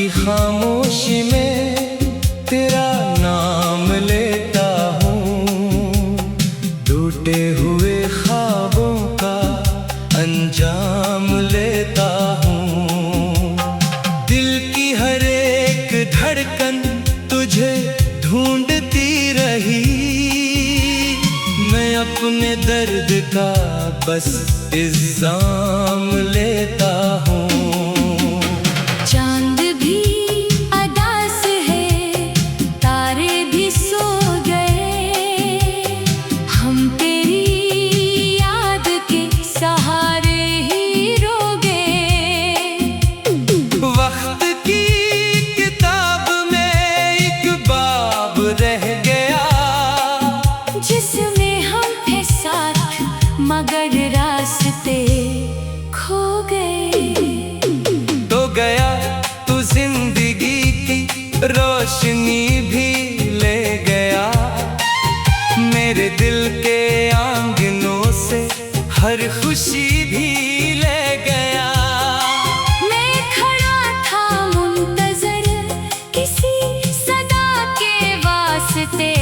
की खामोशी में तेरा नाम लेता हूँ, टूटे हुए ख्वाबों का अंजाम लेता हूँ। दिल की हर एक धड़कन तुझे ढूंढती रही, मैं अपने दर्द का बस इल्जाम लेता हूँ। चांद भी अदास है, तारे भी सो गए, हम तेरी याद के सहारे ही रो गए। वक्त की किताब में एक बाब रह गया, जिसमें हम थे साथ मगर रास्ते खो गए। तो गया तू जिंदगी की रोशनी भी ले गया, मेरे दिल के आंगनों से हर खुशी भी ले गया। मैं खड़ा था मुंतजर किसी सदा के वास्ते,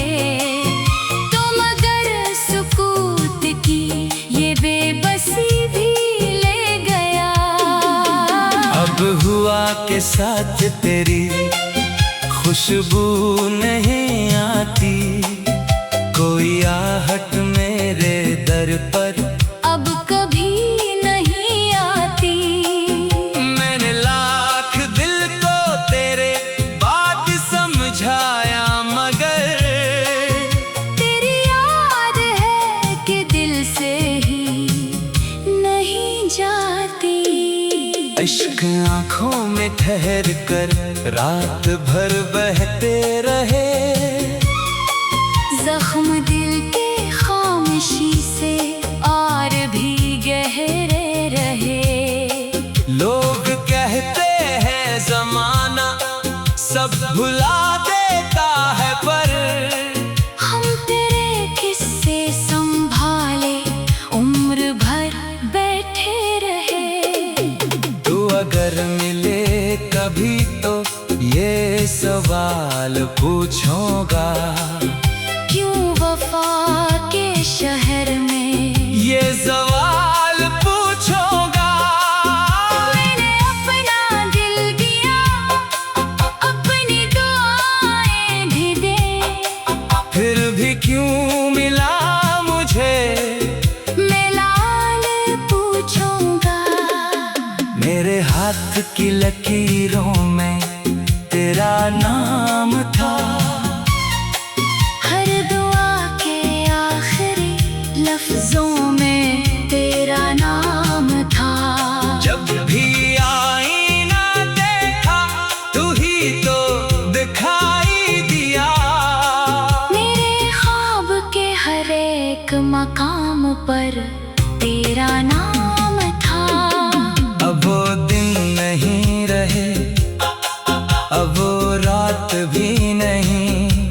तो मगर सुकूत की ये बेबसी भी ले गया। अब हुआ के साथ तेरी खुशबू नहीं आती, कोई आहट मेरे दर पर अब कभी नहीं आती। मैंने लाख दिल को तेरे बात समझाया, मगर तेरी याद है कि दिल से ही नहीं जाती। इश्क आँखों में ठहर कर रात भर बहते रहे, जख्म दिल के खामोशी से और भी गहरे रहे। लोग कहते हैं जमाना सब भुला देता है, पर हम तेरे किस्से संभाले उम्र भर बैठे रहे। तू अगर मिले कभी तो ये सवाल पूछूंगा, क्यों वफा के शहर में ये सवाल पूछूंगा। मैंने अपना दिल दिया, अपनी दुआएं भी दे, फिर भी क्यों मिला मुझे, मैं लाल पूछूंगा। मेरे हाथ की लकीरों में तेरा नाम था, हर दुआ के आखिरी लफ्जों में तेरा नाम था। जब भी आईना देखा तू ही तो दिखाई दिया, मेरे ख्वाब के हर एक मकाम पर तेरा नाम था। अब वो दिन नहीं रहे, अब वो रात भी नहीं,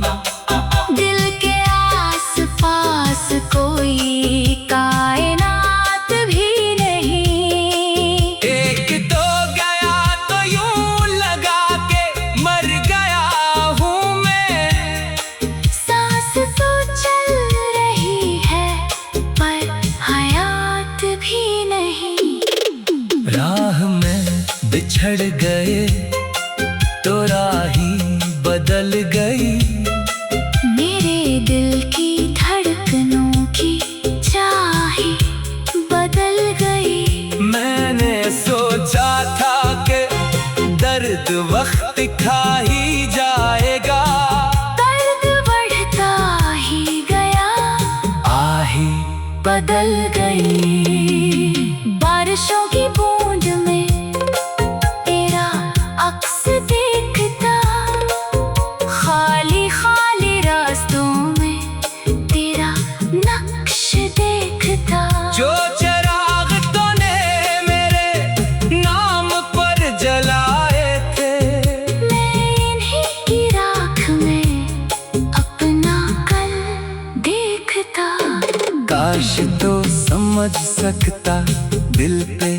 दिल के आस पास कोई कायनात भी नहीं। एक तो गया तो यूं लगा के मर गया हूँ मैं, सांस तो चल रही है पर हयात भी नहीं। राह में बिछड़ गए तो राही बदल गई, मेरे दिल की धड़कनों की चाही बदल गई। मैंने सोचा था कि दर्द वक्त खा ही जाएगा, दर्द बढ़ता ही गया, आही बदल गई। बारिशों की बूंद में तेरा अक्स देखता, खाली खाली रास्तों में तेरा नक्श देखता। जो चिराग तूने मेरे नाम पर जलाए थे, मैं इन्हीं की राख में अपना कल देखता। काश तो समझ सकता दिल पे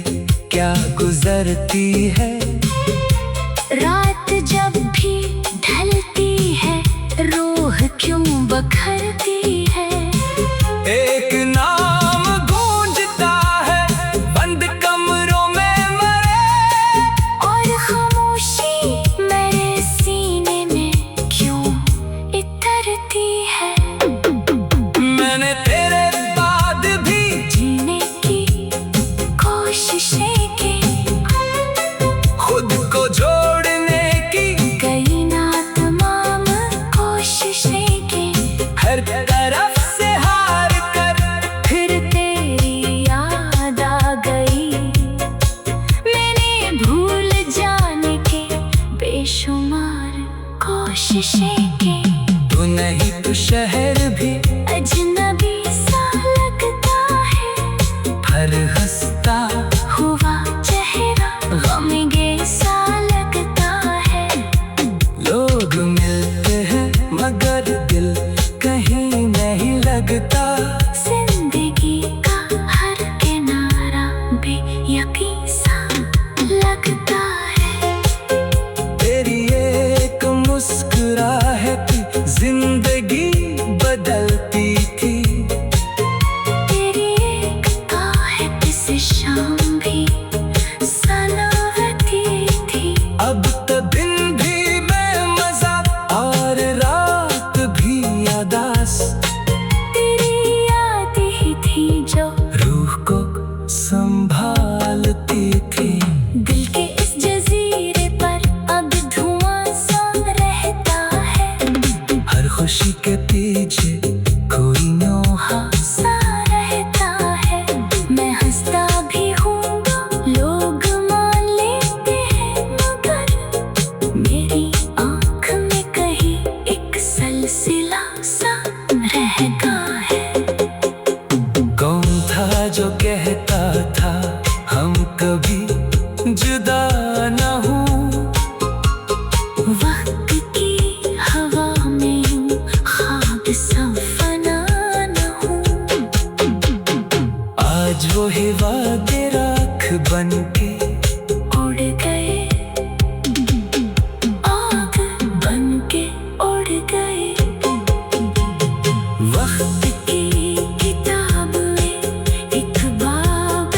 क्या गुजरती है रात बखरती है। एक नाम गूंजता है बंद कमरों में मरे, और खामोशी मेरे सीने में क्यों इतरती है। मैंने तेरे बाद भी जीने की कोशिशें की, खुद को जोड़ने की कई ना तमाम कोशिशें की। हर तरफ से हार कर फिर तेरी याद आ गई, मैंने भूल जाने के बेशुमार कोशिशें की। तू नहीं तू शहर भी अजनबी सा लगता है, हर हंसता हुआ चेहरा गमगे सा लगता है। लोग मिलते हैं मगर दिल कहीं नहीं लगता। जिंदगी का हर किनारा बेयकीन सा लगता है। तेरी एक मुस्कुराहट जिंदगी बदलती थी। तेरी एक आहट से शाम भी सलावती थी। अब तो दिन भी बेमज़ा और रात भी यादास, तेरी याद ही थी जो रूह को संभालती थी। दिल के इस जजीरे पर अब धुआं सा रहता है। हर खुशी के पीछे कोई नोहा सा रहता है। मैं हंसता भी हूँ लोग मान लेते हैं, मगर मेरी आँख में कहीं एक सलसिला सा रहता है। कौन था जो कहता था हम कभी जुदा न हूँ। वक्त की हवा में यूं ख्वाब सा फना न हूँ। आज वो ही वादे राख बन के उड़ गए, आग बन के उड़ गए। वक्त की किताब में एक बाब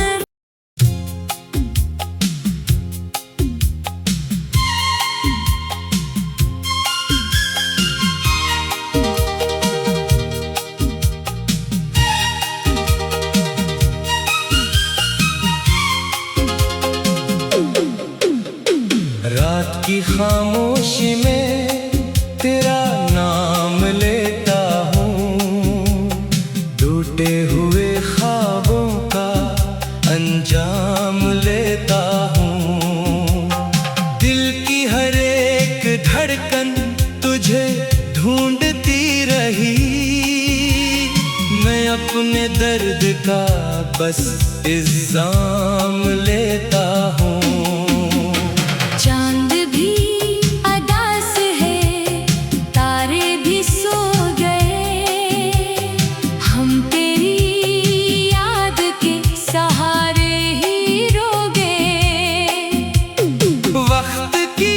रात की खामोशी में तेरा नाम लेता हूँ। टूटे हुए ख्वाबों का अंजाम लेता हूँ। दिल की हर एक धड़कन तुझे ढूंढती रही। मैं अपने दर्द का बस इल्जाम लेता हूँ। चांद भी अदास है, तारे भी सो गए। हम तेरी याद के सहारे ही रो गए। वक्त की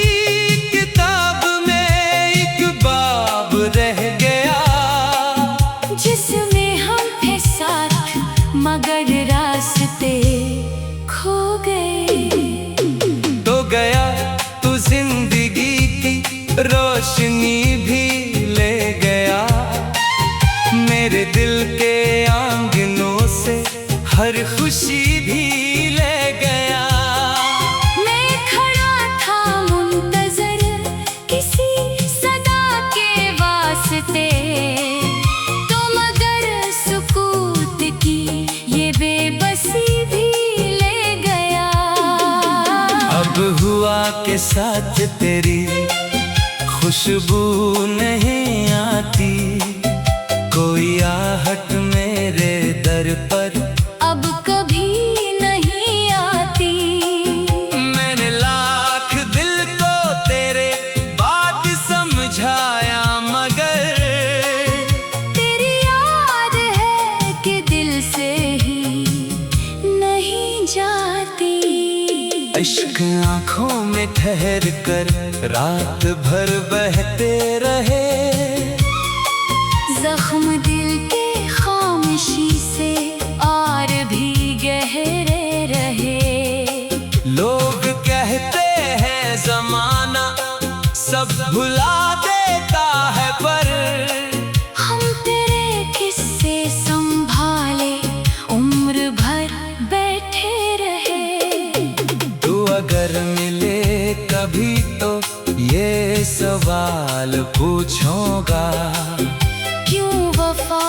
किताब में एक बाब रह गया, जिसमें हम थे साथ मगर रास्ते खो गए। तो गया तू जिंदगी की रोशनी भी ले गया। मेरे दिल के आंगनों से हर खुशी भी ले गया। मैं खड़ा था मुंतजर किसी सदा के वास्ते, तो मगर सुकूत की ये बेबसी भी ले गया। अब हुआ के साथ तेरी खुशबू नहीं आती। कोई आहट मेरे दर पर अब कभी नहीं आती। मैंने लाख दिल को तेरे बात समझाया, मगर तेरी याद है कि दिल से ही नहीं जाती। इश्क आंखों में ठहर कर रात भर बहते रहे। जख्म दिल के खामोशी से और भी गहरे रहे। लोग कहते हैं जमाना सब भुला देता है, पर हम तेरे किस्से संभाले उम्र भर बैठे रहे। तू अगर मिले कभी तो ये सवाल पूछूंगा, क्यों वफा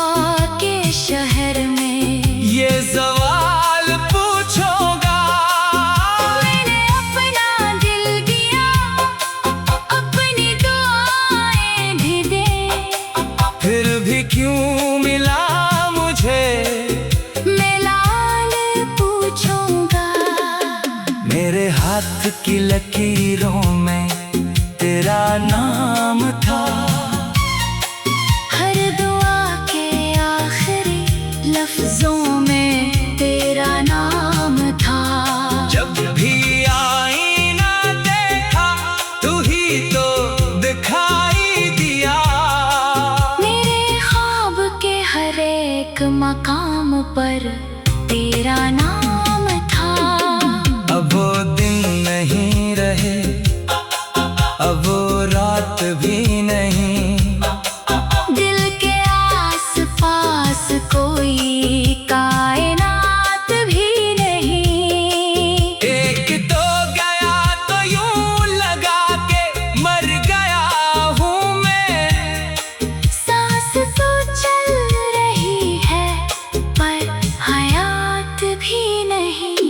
के शहर में ये सवाल पूछूंगा। मैंने अपना दिल दिया, अपनी दुआएं भी दे, फिर भी क्यों मिला मुझे, मैं लाल पूछूंगा। मेरे हाथ की लकीरों में तेरा नाम था, हर दुआ के आखिरी लफ्जों में तेरा नाम था। जब भी आईना देखा तू ही तो दिखाई दिया। मेरे ख्वाब के हर एक मकाम पर तेरा नाम था। अब वो दिन नहीं रहे, अब वो रात भी नहीं, दिल के आस पास कोई कायनात भी नहीं। एक तो गया तो यूं लगा के मर गया हूँ मैं। सांस तो चल रही है पर हयात भी नहीं।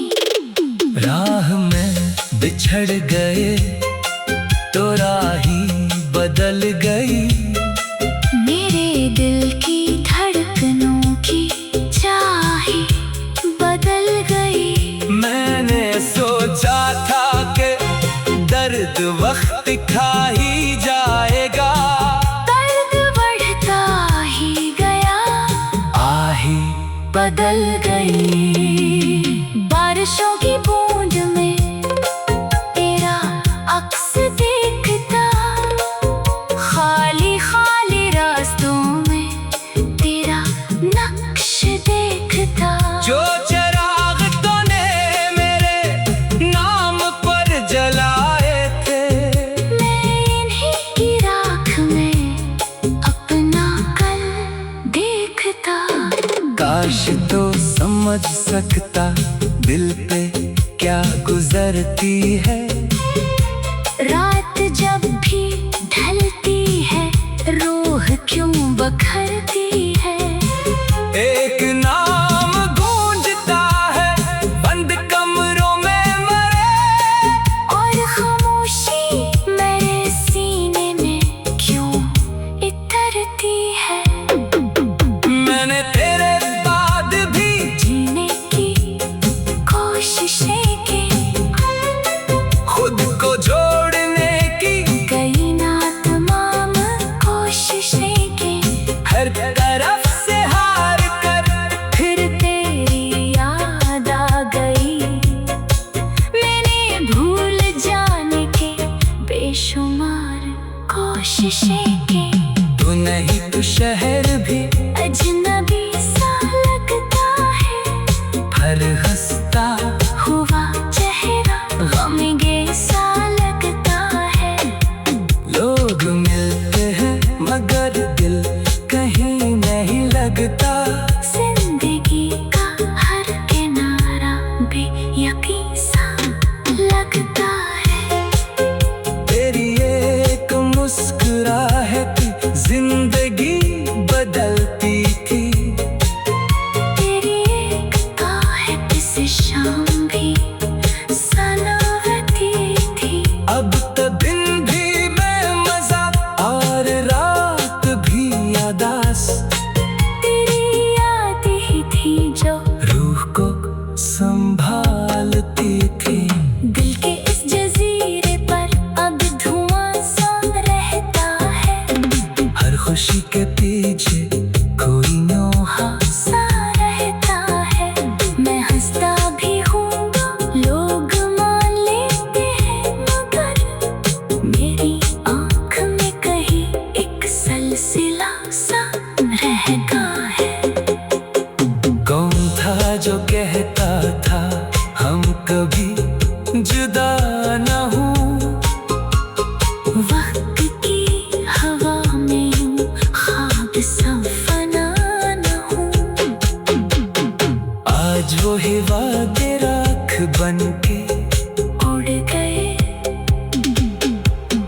राह में बिछड़ गए तो राही बदल गई, मेरे दिल की धड़कनों की चाही बदल गई। मैंने सोचा था कि दर्द वक्त खा ही जाएगा, दर्द बढ़ता ही गया, आही बदल गई। बारिशों की बूंद में तेरा अक्स देखता, खाली खाली रास्तों में तेरा नक्श देखता। जो चिराग तूने मेरे नाम पर जलाए थे, मैं इन्हीं की राख में अपना कल देखता। काश तो समझ सकता दिल पे क्या गुजरती है। रात जब भी ढलती है रूह क्यों बखरती है। एक नाम गूंजता है बंद कमरों में मरे, और खामोशी मेरे सीने में क्यों इतरती है। मैंने तेरे बाद भी जीने की कोशिशें की, खुद को जोड़ने की कई ना तमाम कोशिशें की। हर तरफ से हार कर फिर तेरी याद आ गई, मैंने भूल जाने के बेशुमार कोशिशें की। तू नहीं तो शहर भी अजनबी सा लगता है, हर हंसता हुआ चेहरा गमगे सा लगता है। लोग मिलते हैं मगर दिल कहीं नहीं लगता। जिंदगी का हर किनारा बेयकीन सा लगता है। तेरी एक मुस्कुराहट जिंदगी बदलती थी, तेरी एक आहट से शाम भी सलावती थी। अब तो दिन भी बेमजा और रात भी अदास, तेरी याद ही थी जो रूह को संभालती कभी जुदा न हूँ। वक्त की हवा में यूं ख्वाब सा फना न हूँ। आज वो ही वादे राख बन के उड़ गए,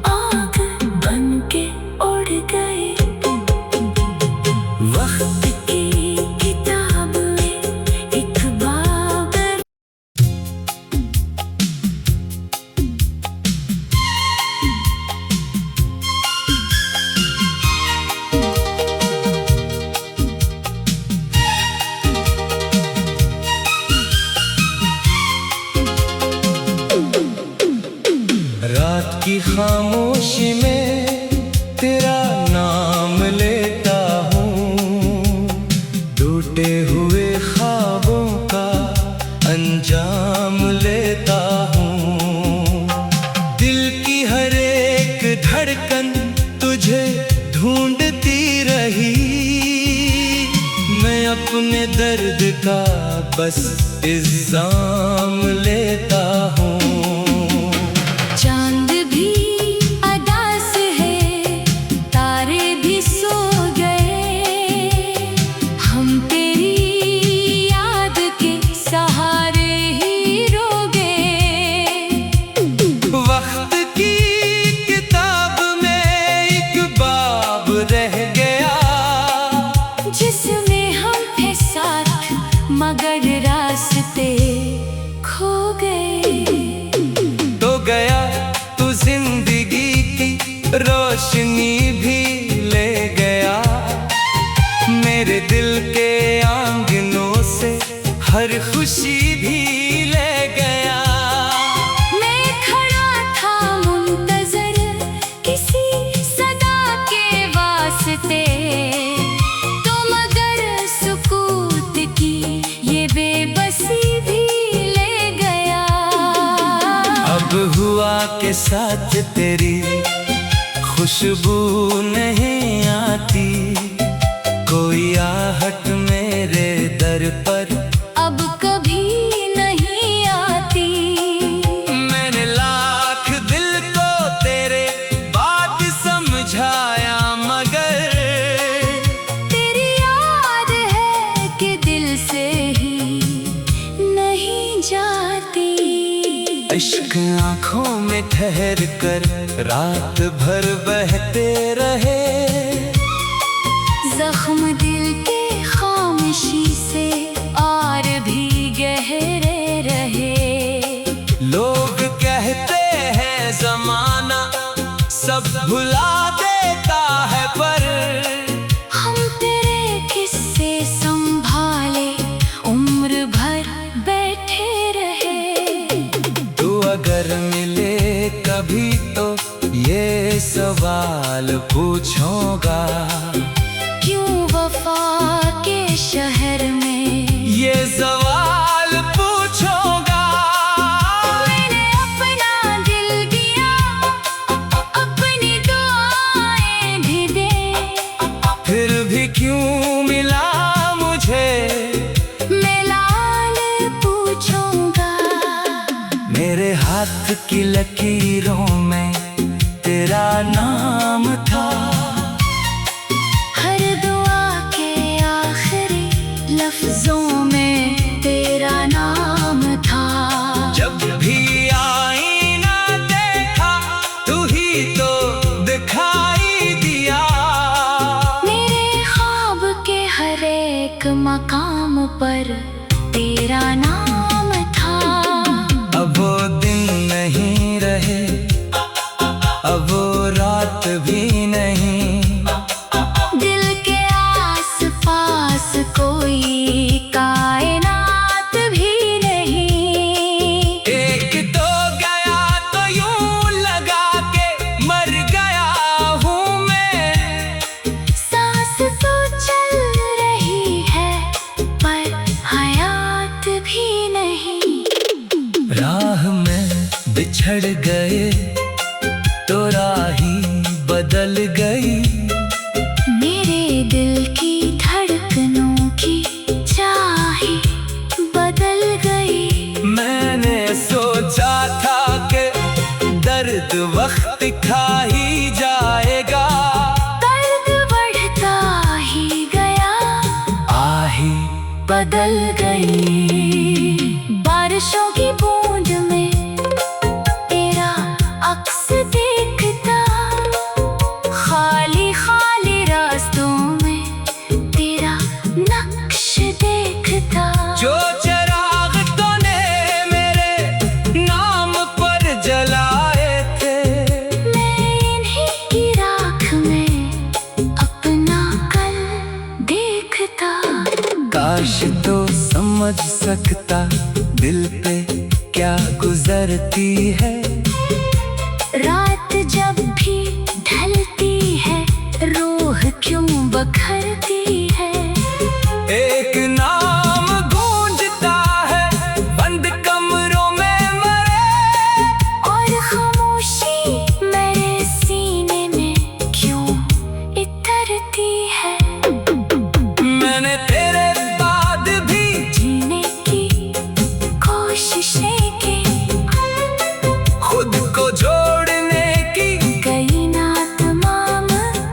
आग बन के उड़ गए। वक्त की किताब में एक बाब रात की खामोशी में तेरा नाम लेता हूँ। टूटे हुए ख्वाबों का अंजाम लेता हूँ। दिल की हर एक धड़कन तुझे ढूंढती रही। मैं अपने दर्द का बस इल्जाम लेता हूँ। चांद भी अदास है, तारे भी सो गए। हम तेरी याद के सहारे ही रो गए। वक्त की किताब में एक बाब रह गया, जिसमें हम थे साथ मगर रास्ते खो गए। तो गया तू जिंदगी की रोशनी भी ले गया। मेरे दिल के आंगनों से हर खुशी भी ले गया। मैं खड़ा था मुंतजर किसी सदा के वास्ते, तो मगर सुकूत की ये बेबसी भी ले गया। अब हुआ के साथ तेरी खुशबू नहीं आती। कोई आहट मेरे दर पर अब कभी नहीं आती। मैंने लाख दिल को तेरे बात समझाया, मगर तेरी याद है कि दिल से ही नहीं जाती। इश्क आंखों में ठहर कर रात भर बहते रहे। जख्म दिल के खामोशी से और भी गहरे रहे। लोग कहते हैं जमाना सब भुला देता है, पर हम तेरे किस्से संभाले उम्र भर बैठे रहे। तू अगर मिले कभी तो ये सवाल पूछूंगा, क्यों वफा के शहर में ये सवाल पूछूंगा। मैंने अपना दिल दिया, अपनी दुआएं भी दे। फिर भी क्यों मिला मुझे मैं लाल पूछूंगा। मेरे हाथ की लकीरों में तेरा नाम था। हर दुआ के आखिरी लफ्जों में तेरा नाम था। जब भी आईना देखा तू ही तो दिखाई दिया। मेरे ख्वाब के हर एक मकाम पर तेरा नाम था। अब वो दिन नहीं रहे, अब वो रात भी नहीं। दिल के आस पास कोई कायनात भी नहीं। एक तो गया तो यूं लगा के मर गया हूँ मैं। सांस तो चल रही है पर हयात भी नहीं। राह में बिछड़ गए तो राही बदल गई। मेरे दिल की धड़कनों की चाह बदल गई। मैंने दर्द वक्त खा ही जाएगा। दर्द बढ़ता ही गया, आही बदल गई। बारिशों की बूंद में तेरा अक्स देखता, खाली खाली रास्तों में तेरा नक्श देखता। जो चिराग तूने मेरे नाम पर जलाए थे, मैं इन्हीं की राख में अपना कल देखता। काश तो समझ सकता दिल पे क्या गुजरती है। रात जब भी ढलती है, रूह क्यों बखरती है। एक नाम गूंजता है बंद कमरों में मरे, और खामोशी मेरे सीने में क्यों इतरती है। मैंने तेरे बाद भी जीने की कोशिशें की, खुद को जोड़ने की कई ना तमाम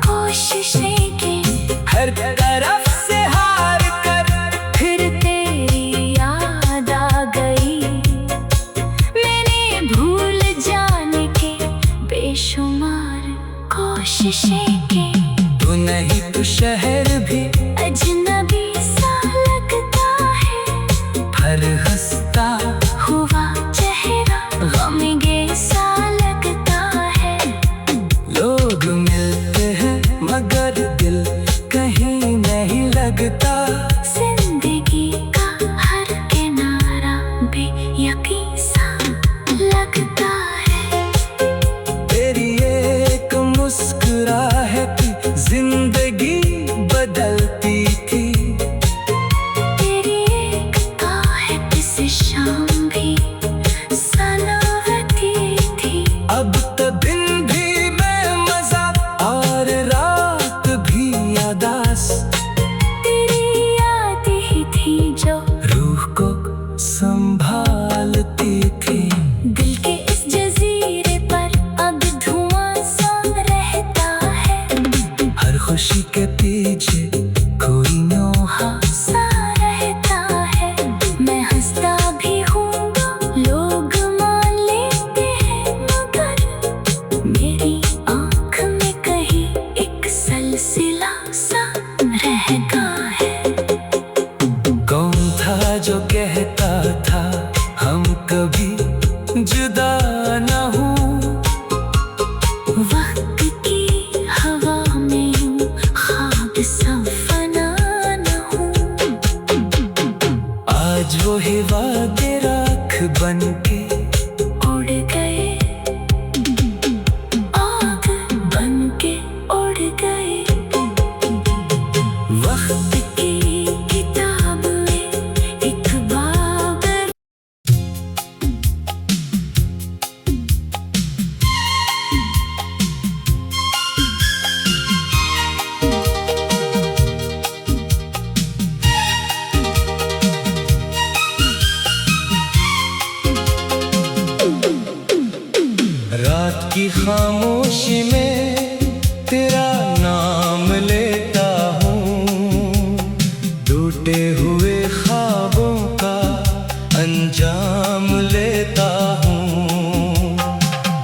कोशिशें की। हर तरफ से हार कर फिर तेरी याद आ गई, मैंने भूल जाने के बेशुमार कोशिशें की। तू नहीं तो शहर भी अजनबी सा लगता है, हर हंसता हुआ चेहरा गमगे सा लगता है। लोग मिलते हैं मगर दिल कहीं नहीं लगता। जिंदगी का हर किनारा बेयकीन सा लगता है। तेरी एक मुस्कुराहट जिंदगी बदलती थी। तेरी एक आहट से शाम भी सलावती थी। अब तो दिन भी बेमजा और रात भी अदास, तेरी याद ही थी जो रूह को संभालती थी। दिल के इस जजीरे पर अब धुआं सा रहता है। हर खुशी के पीछे कोई नोहा सा रहता है। मैं हंसता भी हूँ, लोग मान लेते हैं, मगर मेरी आँख में कहीं एक सलसिला सा रह गया है। कौन था जो कहता था हम कभी जुदा न हूँ। वक्त की हवा में यूं ख्वाब सा फना न हूँ। आज वो ही वादे राख बन के उड़ गए, आग बन के उड़ गए। वक्त की किताब में एक बाब रात की खामोशी में तेरा नाम लेता हूँ। टूटे हुए ख्वाबों का अंजाम लेता हूँ।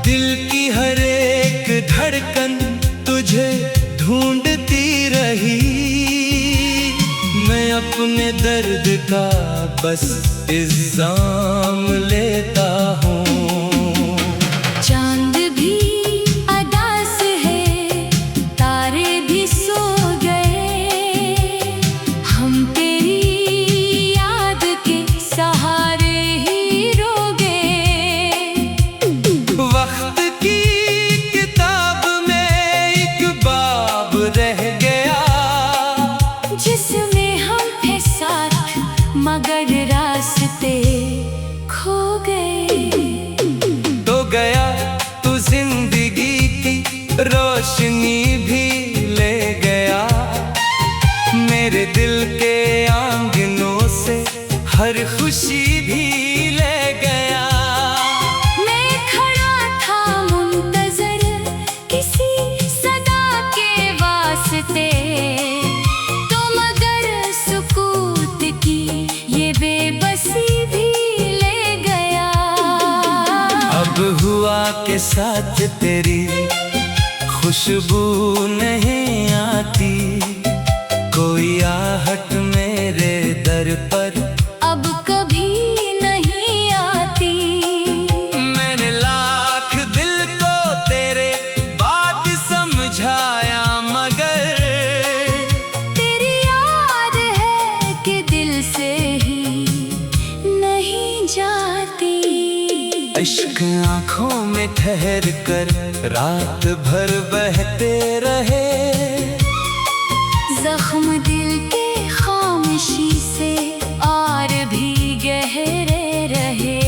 दिल की हर एक धड़कन तुझे ढूंढती रही। मैं अपने दर्द का बस इल्जाम लेता हूँ। चांद भी अदास है, तारे भी सो गए। हम तेरी याद के सहारे ही रो गए। वक्त की किताब में एक बाब रह गया, जिसमें हम थे साथ मगर रास्ते खो गए। तो गया तू जिंदगी की रोशनी भी ले गया। मेरे दिल के आंगनों से हर खुशी भी ले गया। मैं खड़ा था जब हुआ के साथ तेरी खुशबू नहीं आती, कोई आहट मेरे दर पर अब कभी नहीं आती। मैंने लाख दिल को तेरे बात समझाया, मगर तेरी याद है कि दिल से ही नहीं जाती। इश्क आँखों में ठहर कर रात भर बहते रहे, जख्म दिल के खामोशी से और भी गहरे रहे।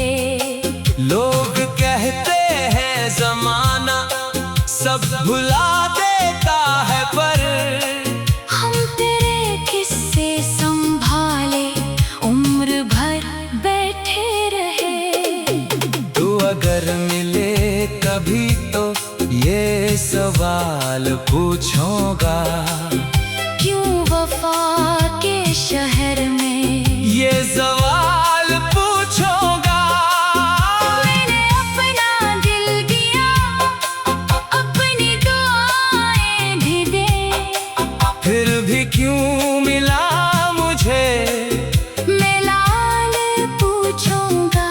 लोग कहते हैं जमाना सब भुला देता है, पर हम तेरे किस्से संभाले उम्र भर बैठे रहे। तू अगर मिले कभी तो ये सवाल पूछूंगा, क्यों वफा के शहर में ये सवाल पूछूंगा। मैंने अपना दिल दिया, अपनी दुआएं भी दे, फिर भी क्यों मिला मुझे, मैं लाल पूछूंगा।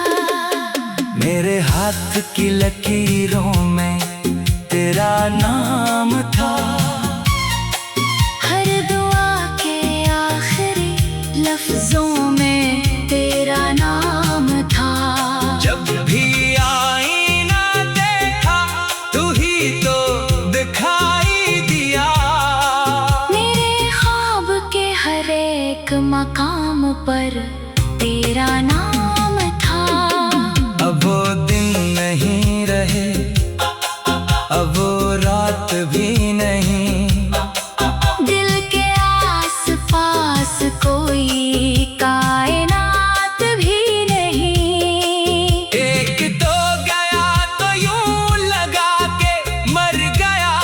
मेरे हाथ की लकीरों में तेरा नाम था, हर दुआ के आखिरी लफ्जों में तेरा नाम था। जब भी आईना देखा तू ही तो दिखाई दिया, मेरे ख्वाब के हर एक मकाम पर तेरा नाम था। अब वो दिन नहीं रहे, अब वो रात भी नहीं, दिल के आस पास कोई कायनात भी नहीं। एक तो गया तो यूं लगा के मर गया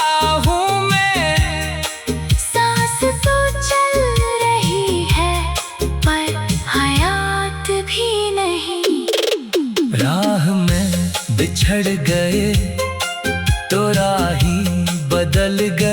हूँ मैं, सांस तो चल रही है पर हयात भी नहीं। राह में बिछड़ गए तो राही बदल गए।